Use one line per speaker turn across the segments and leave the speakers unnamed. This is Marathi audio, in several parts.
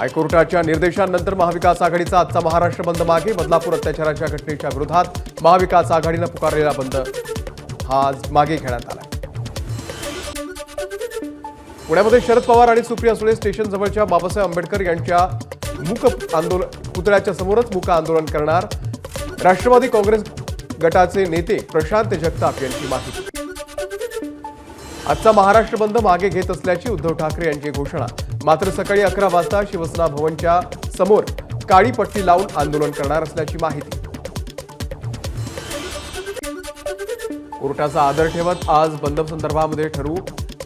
हायकोर्टाच्या निर्देशांनंतर महाविकास आघाडीचा आजचा महाराष्ट्र बंद मागे. बदलापूर अत्याचाराच्या घटनेच्या विरोधात महाविकास आघाडीने पुकारलेला बंद हा मागे घेण्यात आला. पुण्यामध्ये शरद पवार आणि सुप्रिया सुळे स्टेशन जवळच्या बाबासाहेब आंबेडकर यांच्या मूक आंदोलन पुतळ्याच्या समोरच मूक आंदोलन करणार. राष्ट्रवादी काँग्रेस गटाचे नेते प्रशांत जगताप यांची माहिती. आजचा महाराष्ट्र बंद मागे घेत असल्याची उद्धव ठाकरे यांची घोषणा. मात्र सकाळी 11 वाजता शिवसेना भवनच्या समोर काळी पट्टी लावून आंदोलन करणार असल्याची माहिती. कोर्टाचा आदर ठेवत आज बंद संदर्भामध्ये ठरवू.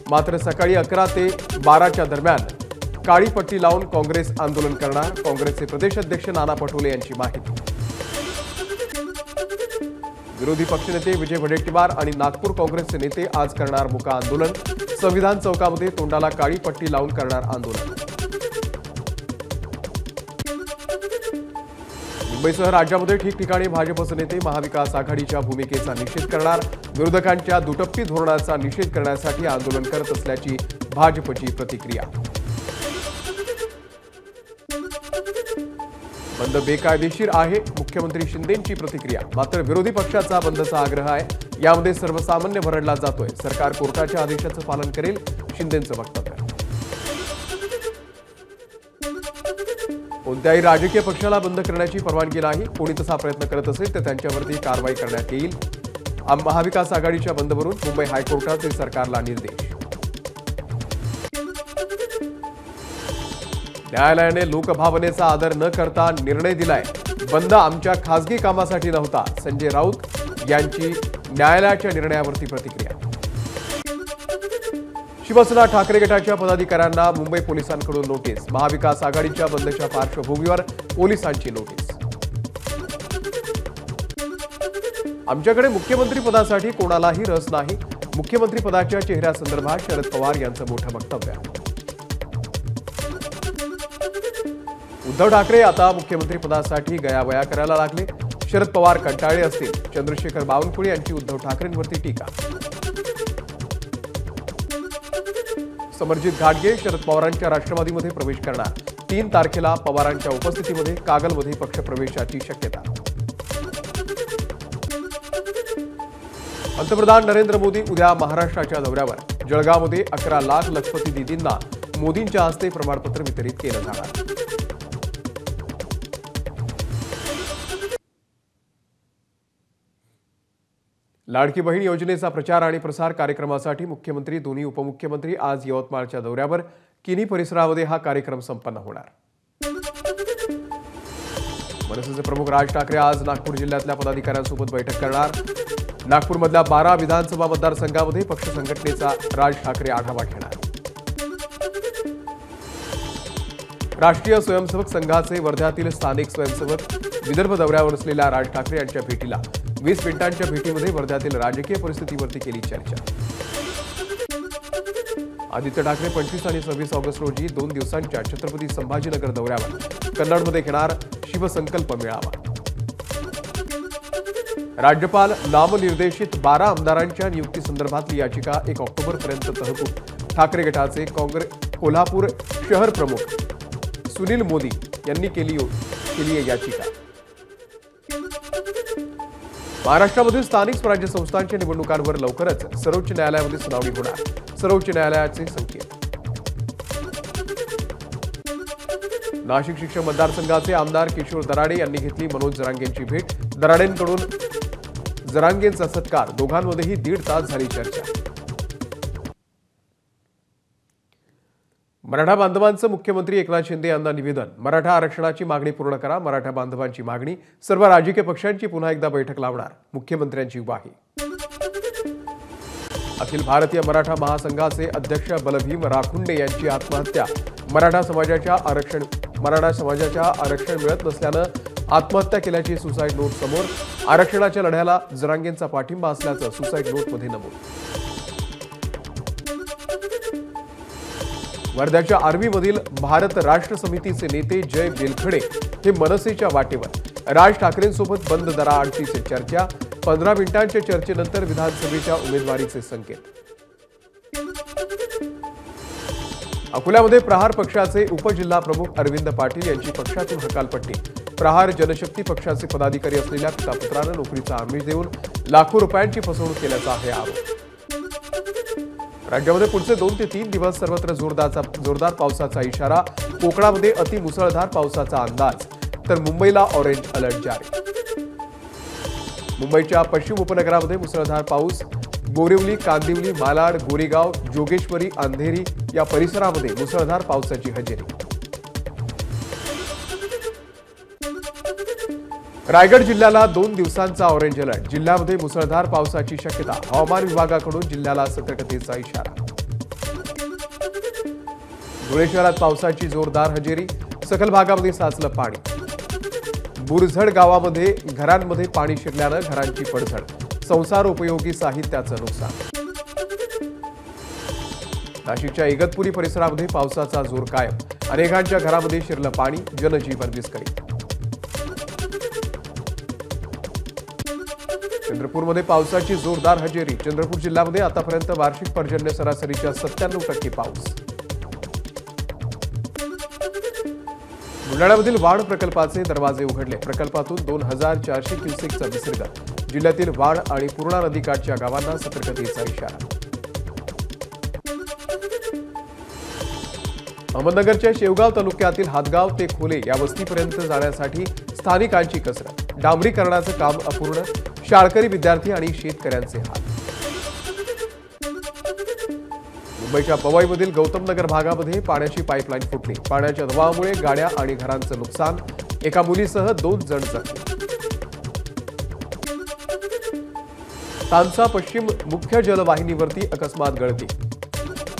मात्र सकाळी 11 ते 12च्या दरम्यान काळी पट्टी लावून काँग्रेस आंदोलन करणार. काँग्रेसचे प्रदेश अध्यक्ष नाना पटोले यांची माहिती. विरोधी पक्षनेते विजय वडेट्टीवार आणि नागपूर काँग्रेसचे नेते आज करणार मुका आंदोलन. संविधान चौकामध्ये तोंडाला काळी पट्टी लावून करणार आंदोलन. मुंबईसह राज्यामध्ये ठिकठिकाणी भाजपचे नेते महाविकास आघाडीच्या भूमिकेचा निषेध करणार. विरोधकांच्या दुटप्पी धोरणाचा निषेध करण्यासाठी आंदोलन करत असल्याची भाजपची प्रतिक्रिया. बंद बेकायदेशीर आहे, मुख्यमंत्री शिंदेंची प्रतिक्रिया. मात्र विरोधी पक्षाचा बंदचा आग्रह आहे, यामध्ये सर्वसामान्य भरडला जातोय. सरकार कोर्टाच्या आदेशाचं पालन करेल, शिंदेंचं वक्तव्य. कोणत्याही राजकीय पक्षाला बंद करण्याची परवानगी नाही. कोणी तसा प्रयत्न करत असेल तर त्यांच्यावरती कारवाई करण्यात येईल. महाविकास आघाडीच्या बंदवरून मुंबई हायकोर्टाचे सरकारला निर्देश. न्यायालयाने लोकभावनेचा आदर न करता निर्णय दिलाय. बंद आमच्या खासगी कामासाठी नव्हता. संजय राऊत यांची न्यायालयाच्या निर्णयावरती प्रतिक्रिया. शिवसेना ठाकरे गटाच्या पदाधिकाऱ्यांना मुंबई पोलिसांकडून नोटीस. महाविकास आघाडीच्या बंदच्या पार्श्वभूमीवर पोलिसांची नोटीस. आमच्याकडे मुख्यमंत्री पदासाठी कोणालाही रस नाही. मुख्यमंत्री पदाच्या चेहऱ्यासंदर्भात शरद पवार यांचं मोठं वक्तव्य. उद्धव ठाकरे आता मुख्यमंत्री पदासाठी गयावया करायला लागले. शरद पवार कंटाळले असतील. चंद्रशेखर बावनकुळे यांची उद्धव ठाकरेंवरती टीका. समरजित घाटगे शरद पवारांच्या राष्ट्रवादीमध्ये प्रवेश करणार. 3 तारखेला पवारांच्या उपस्थितीमध्ये कागलमध्ये पक्षप्रवेशाची शक्यता. पंतप्रधान नरेंद्र मोदी उद्या महाराष्ट्राच्या दौऱ्यावर. जळगावमध्ये 11 लाख लखपती दीदींना मोदींच्या हस्ते प्रमाणपत्र वितरित केलं जाणार. लाडकी बहीण योजनेचा प्रचार आणि प्रसार कार्यक्रमासाठी मुख्यमंत्री, दोन्ही उपमुख्यमंत्री आज यवतमाळच्या दौऱ्यावर. किनी परिसरामध्ये हा कार्यक्रम संपन्न होणार. मनसेचे प्रमुख राज ठाकरे आज नागपूर जिल्ह्यातल्या पदाधिकाऱ्यांसोबत बैठक करणार. नागपूरमधल्या 12 विधानसभा मतदारसंघामध्ये पक्ष संघटनेचा राज ठाकरे आढावा घेणार. राष्ट्रीय स्वयंसेवक संघाचे वर्ध्यातील स्थानिक स्वयंसेवक विदर्भ दौऱ्यावर असलेल्या राज ठाकरे यांच्या भेटीला 20 मिनिटांच्या भेटीमध्ये वर्ध्यातील राजकीय परिस्थितीवरती केली चर्चा. आदित्य ठाकरे 25 आणि 26 ऑगस्ट रोजी 2 दिवसांच्या छत्रपती संभाजीनगर दौऱ्यावर. कन्नडमध्ये घेणार शिवसंकल्प मेळावा. राज्यपाल नामनिर्देशित 12 आमदारांच्या नियुक्तीसंदर्भातली याचिका 1 ऑक्टोबरपर्यंत तहकूब. ठाकरे गटाचे कोल्हापूर शहर प्रमुख सुनील मोदी यांनी केली आहे याचिका. महाराष्ट्रामधील स्थानिक स्वराज्य संस्थांच्या निवडणुकांवर लवकरच सर्वोच्च न्यायालयामध्ये सुनावणी होणार. सर्वोच्च न्यायालयाचे संकेत. नाशिक शिक्षक मतदारसंघाचे आमदार किशोर दराडे यांनी घेतली मनोज जरांगेंची भेट. दराडेंकडून जरांगेंचा सत्कार. दोघांमध्येही 1.5 तास झाली चर्चा. मराठा बांधवांचं मुख्यमंत्री एकनाथ शिंदे यांना निवेदन. मराठा आरक्षणाची मागणी पूर्ण करा. मराठा बांधवांची मागणी. सर्व राजकीय पक्षांची पुन्हा एकदा बैठक लावणार. मुख्यमंत्र्यांची ग्वाही. अखिल भारतीय मराठा महासंघाचे अध्यक्ष बलभीम राखुंडे यांची आत्महत्या. मराठा समाजाच्या आरक्षण मिळत नसल्यानं आत्महत्या केल्याची सुसाईड नोट समोर. आरक्षणाच्या लढ्याला जरांगेंचा पाठिंबा असल्याचं सुसाईड नोटमध्ये नमूद. वर्ध्याच्या आर्वीमधील भारत राष्ट्र समितीचे नेते जय बेलखडे हे मनसेच्या वाटेवर. राज ठाकरेंसोबत बंद दराआडतीची चर्चा. 15 मिनिटांच्या चर्चेनंतर विधानसभेच्या उमेदवारीचे संकेत. अकोल्यामध्ये प्रहार पक्षाचे उपजिल्हा प्रमुख अरविंद पाटील यांची पक्षातून हकालपट्टी। प्रहार जनशक्ती पक्षाचे पदाधिकारी असलेल्या पिता पुत्रांना नोकरीचा आमिष देऊन लाखो रुपयांची फसवणूक केल्याचा आहे आरोप। राज्यामध्ये पुढचे 2 ते 3 दिवस सर्वत्र जोरदार पावसाचा इशारा। कोकणामध्ये अतिमुसळधार पावसाचा अंदाज, तर मुंबईला ऑरेंज अलर्ट जारी। मुंबईच्या पश्चिम उपनगरामध्ये मुसळधार पाऊस। बोरिवली, कांदिवली, मालाड, गोरेगाव, जोगेश्वरी, अंधेरी या परिसरामध्ये मुसळधार पावसाची हजेरी। रायगड जिल्ह्याला 2 दिवसांचा ऑरेंज अलर्ट। जिल्ह्यामध्ये मुसळधार पावसाची शक्यता। हवामान विभागाकडून जिल्ह्याला सतर्कतेचा इशारा। धुळे शहरात पावसाची जोरदार हजेरी। सखल भागामध्ये साचलं पाणी। बुरझड गावामध्ये घरांमध्ये पाणी शिरल्यानं घरांची पडझड। संसार उपयोगी साहित्याचं नुकसान। नाशिकच्या इगतपुरी परिसरामध्ये पावसाचा जोर कायम। अनेकांच्या घरामध्ये शिरलं पाणी, जनजीवन विस्कळीत। चंद्रपूरमध्ये पावसाची जोरदार हजेरी। चंद्रपूर जिल्ह्यामध्ये आतापर्यंत वार्षिक पर्जन्य सरासरीच्या 97% पाऊस। बुलढाण्यामधील वाढ प्रकल्पाचे दरवाजे उघडले। प्रकल्पातून 2400 क्युसेकचा विसर्ग। जिल्ह्यातील वाढ आणि पूर्णा नदीकाठच्या गावांना सतर्कतेचा इशारा। अहमदनगरच्या शेवगाव तालुक्यातील हातगाव ते खोले या वस्तीपर्यंत जाण्यासाठी स्थानिकांची कसरत। डांबरीकरणाचं काम अपूर्ण। शाळकरी विद्यार्थी आणि शेतकऱ्यांचे हाल। मुंबईच्या पवईमधील गौतमनगर भागामध्ये पाण्याची पाईपलाईन फुटली। पाण्याच्या दबावामुळे गाड्या आणि घरांचं नुकसान। एका मुलीसह 2 जण जखमी। तानसा पश्चिम मुख्य जलवाहिनीवरती अकस्मात गळती।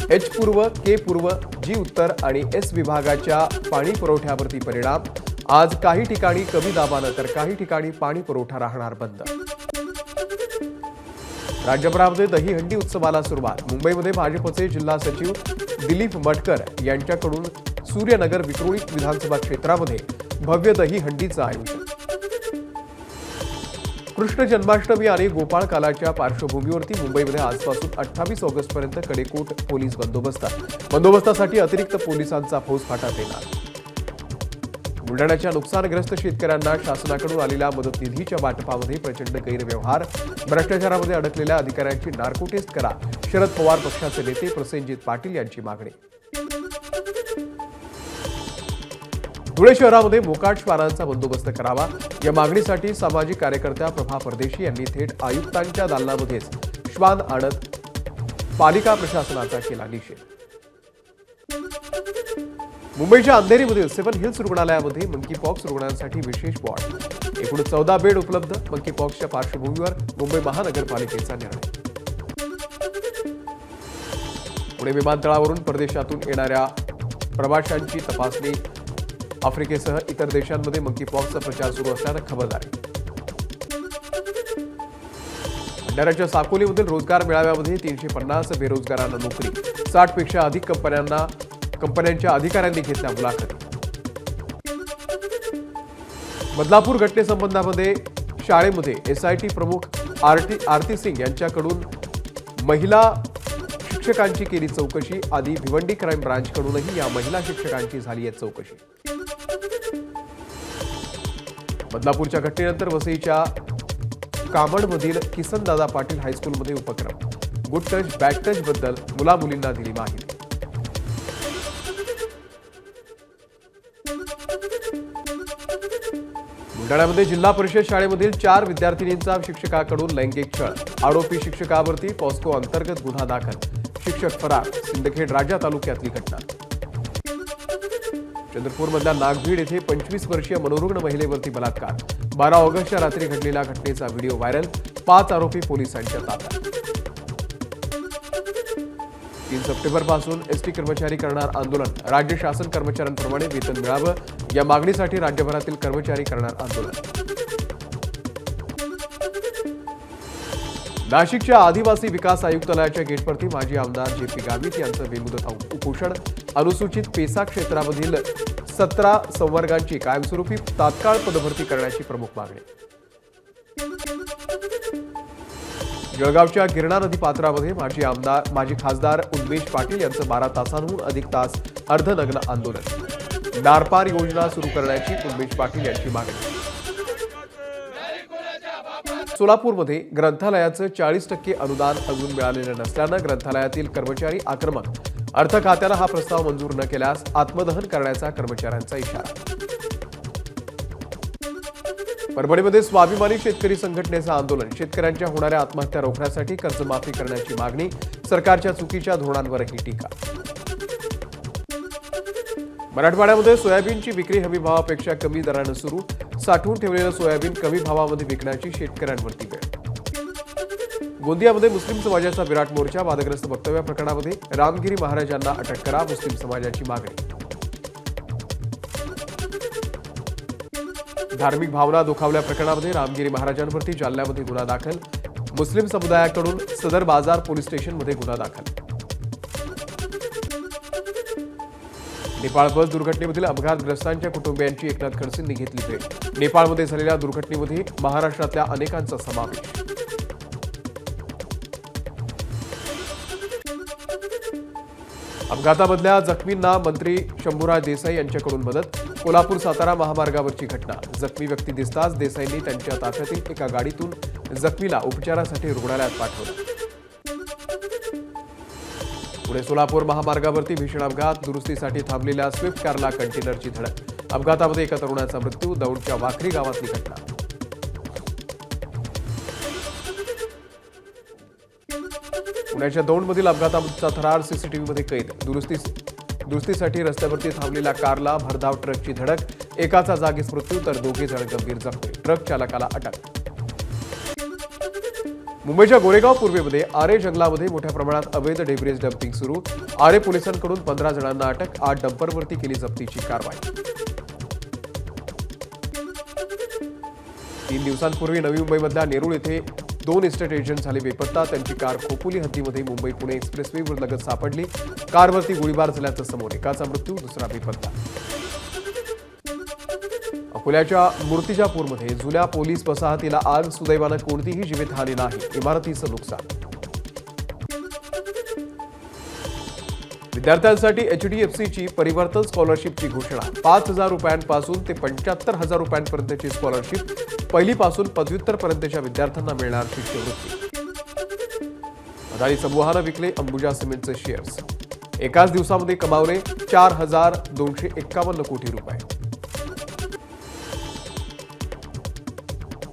एच पूर्व, के पूर्व, जी उत्तर आणि एस विभागाच्या पाणी पुरवठ्यावरती परिणाम। आज काही ठिकाणी कमी दाबानं तर काही ठिकाणी पाणी पुरवठा राहणार बंद। राज्यभरामध्ये दहीहंडी उत्सवाला सुरुवात। मुंबईमध्ये भाजपचे जिल्हा सचिव दिलीप मटकर यांच्याकडून सूर्यनगर विक्रोळी विधानसभा क्षेत्रामध्ये भव्य दहीहंडीचं आयोजन। कृष्ण जन्माष्टमी आणि गोपाळ कालाच्या पार्श्वभूमीवरती मुंबईमध्ये आजपासून 28 ऑगस्टपर्यंत कडेकोट पोलीस बंदोबस्त। बंदोबस्तासाठी अतिरिक्त पोलिसांचा फौजफाटा तैनात। बुलढाण्याच्या नुकसानग्रस्त शेतकऱ्यांना शासनाकडून आलेल्या मदत निधीच्या वाटपामध्ये प्रचंड गैरव्यवहार। भ्रष्टाचारामध्ये अडकलेल्या अधिकाऱ्यांची नार्को टेस्ट करा। शरद पवार पक्षाचे नेते प्रसेनजित पाटील यांची मागणी। धुळे शहरामध्ये मोकाट श्वानांचा बंदोबस्त करावा या मागणीसाठी सामाजिक कार्यकर्त्या प्रभा परदेशी यांनी थेट आयुक्तांच्या दालनामध्येच श्वान आणत पालिका प्रशासनाचा केला निषेध। मुंबईच्या अंधेरीमधील 7 हिल्स रुग्णालयामध्ये मंकीपॉक्स रुग्णांसाठी विशेष वॉर्ड। एकूण 14 बेड उपलब्ध। मंकीपॉक्सच्या पार्श्वभूमीवर मुंबई महानगरपालिकेचा निर्णय। पुणे विमानतळावरून परदेशातून येणाऱ्या प्रवाशांची तपासणी। आफ्रिकेसह इतर देशांमध्ये मंकीपॉक्सचा प्रचार सुरू असल्यानं खबरदारी। भंडाऱ्याच्या साकोलीमधील रोजगार मेळाव्यामध्ये 350 बेरोजगारांना नोकरी। 60 पेक्षा अधिक कंपन्यांच्या अधिकाऱ्यांनी घेतल्या मुलाखती। बदलापूर घटनेसंबंधामध्ये शाळेमध्ये एसआयटी प्रमुख आरती सिंग यांच्याकडून महिला शिक्षकांची केली चौकशी। आधी भिवंडी क्राईम ब्रांचकडूनही या महिला शिक्षकांची झाली आहे चौकशी। बदलापूरच्या घटनेनंतर वसईच्या कामणमधील किसनदादा पाटील हायस्कूलमध्ये उपक्रम। गुड टच बॅड टच बद्दल मुलामुलींना दिली माहिती। बुलढाण्यामध्ये जिल्हा परिषद शाळेमधील 4 विद्यार्थिनींचा शिक्षकाकडून लैंगिक छळ। आरोपी शिक्षकावरती पॉस्को अंतर्गत गुन्हा दाखल। शिक्षक फरार। सिंदखेड राजा तालुक्यातली घटना। चंद्रपूरमधल्या नागभीड येथे 25 वर्षीय मनोरुग्ण महिलेवरती बलात्कार। 12 ऑगस्टच्या रात्री घडलेल्या घटनेचा व्हिडिओ व्हायरल। 5 आरोपी पोलिसांच्या ताब्यात। 3 सप्टेंबरपासून एसटी कर्मचारी करणार आंदोलन। राज्य शासन कर्मचाऱ्यांप्रमाणे वेतन मिळावं या मागणीसाठी राज्यभरातील कर्मचारी करणार आंदोलन। नाशिकच्या आदिवासी विकास आयुक्तालयाच्या गेटवरती माजी आमदार जेपी गावित यांचं बेमुदत उपोषण। अनुसूचित पेसा क्षेत्रामधील 17 संवर्गांची कायमस्वरूपी तात्काळ पदभरती करण्याची प्रमुख मागणी। जळगावच्या गिरणा नदी पात्रामध्ये माजी खासदार उन्मेष पाटील यांचं 12 तासांहून अधिक तास अर्धनग्न आंदोलन। नारपार योजना सुरू करण्याची उन्मेष पाटील यांची मागणी। सोलापूरमध्ये ग्रंथालयाचं 40% अनुदान अजून मिळालेलं नसल्यानं ग्रंथालयातील कर्मचारी आक्रमक। अर्थ खात्यानं हा प्रस्ताव मंजूर न केल्यास आत्मदहन करण्याचा कर्मचाऱ्यांचा इशारा। परभणीमध्ये स्वाभिमानी शेतकरी संघटनेचं आंदोलन। शेतकऱ्यांच्या होणाऱ्या आत्महत्या रोखण्यासाठी कर्जमाफी करण्याची मागणी। सरकारच्या चुकीच्या धोरणांवरही टीका। मराठवाड्यामध्ये सोयाबीनची विक्री हमी भावापेक्षा कमी दरानं सुरू। साठवून ठेवलेलं सोयाबीन कमी भावामध्ये विकण्याची शेतकऱ्यांवरती वेळ। गोंदियामध्ये मुस्लिम समाजाचा विराट मोर्चा। वादग्रस्त वक्तव्य प्रकरणामध्ये रामगिरी महाराजांना अटक करा, मुस्लिम समाजाची मागणी। धार्मिक भावना दुखावल्या प्रकरणामध्ये रामगिरी महाराजांवरती जालन्यामध्ये गुन्हा दाखल। मुस्लिम समुदायाकडून सदर बाजार पोलीस स्टेशनमध्ये गुन्हा दाखल। नेपाळ बस दुर्घटनेमधील अपघातग्रस्तांच्या कुटुंबियांची एकनाथ खडसेंनी घेतली भेट। नेपाळमध्ये झालेल्या दुर्घटनेमध्ये महाराष्ट्रातल्या अनेकांचा समावेश। अपघातामधल्या जखमींना मंत्री शंभूराज देसाई यांच्याकडून मदत। कोल्हापूर सातारा महामार्गावरची घटना। जखमी व्यक्ती दिसताच देसाईंनी त्यांच्या ताफ्यातील एका गाडीतून जखमीला उपचारासाठी रुग्णालयात पाठवलं। पुणे सोलापूर महामार्गावरती भीषण अपघात। दुरुस्तीसाठी थांबलेल्या स्विफ्ट कारला कंटेनरची धडक। अपघातामध्ये एका तरुणाचा मृत्यू। दौंडच्या वाखरी गावातली घटना। पुण्याच्या दौंडमधील अपघाताचा थरार सीसीटीव्हीमध्ये कैद। दुरुस्तीसाठी रस्त्यावरती थांबलेल्या कारला भरधाव ट्रकची धडक। एकाचा जागीच मृत्यू तर 2 जण गंभीर जखमी। ट्रक चालकाला अटक। मुंबईच्या गोरेगाव पूर्वेमध्ये आरे जंगलामध्ये मोठ्या प्रमाणात अवैध डेब्रिज डंपिंग सुरू। आरे पोलिसांकडून 15 जणांना अटक। 8 डंपरवरती केली जप्तीची कारवाई। 3 दिवसांपूर्वी नवी मुंबईमधल्या नेरूळ येथे 2 इस्टेट एजंट झाले बेपत्ता। त्यांची कार खोपोली हद्दीमध्ये मुंबई पुणे एक्सप्रेसवेवर लगत सापडली। कारवरती गोळीबार झाल्याचं समोर। एकाचा मृत्यू, दुसरा बेपत्ता। अकोल्याच्या मूर्तिजापूरमध्ये जुन्या पोलीस वसाहतीला आग। सुदैवानं कोणतीही जीवितहानी नाही। इमारतीचं नुकसान। विद्यार्थ्यांसाठी HDFCची परिवर्तन स्कॉलरशिपची घोषणा। 5,000 रुपयांपासून ते 75,000 रुपयांपर्यंतची स्कॉलरशिप। पहिलीपासून पदव्युत्तरपर्यंतच्या विद्यार्थ्यांना मिळणार शिष्यवृत्ती। अदानी समूहानं विकले अंबुजा सिमेंटचे शेअर्स। एकाच दिवसामध्ये कमावले 4,251 कोटी रुपये।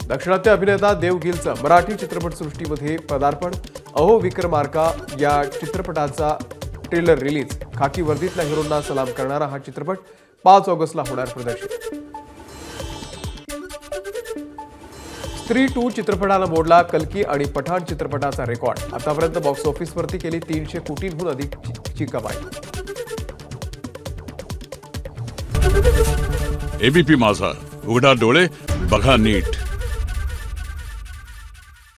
दक्षिणात्य अभिनेता देव गिलचं मराठी चित्रपटसृष्टीमध्ये पदार्पण। अहो विक्रमार्का या चित्रपटाचा ट्रेलर रिलीज। खाकी वर्दीतल्या हिरोंना सलाम करणारा हा चित्रपट 5 ऑगस्टला होणार प्रदर्शित। स्त्री 2 चित्रपटानं मोडला कल्की आणि पठाण चित्रपटाचा रेकॉर्ड। आतापर्यंत बॉक्स ऑफिसवरती केली 300 कोटींहून अधिकची कमाई।
एबीपी माझा, उघडा डोळे बघा नीट।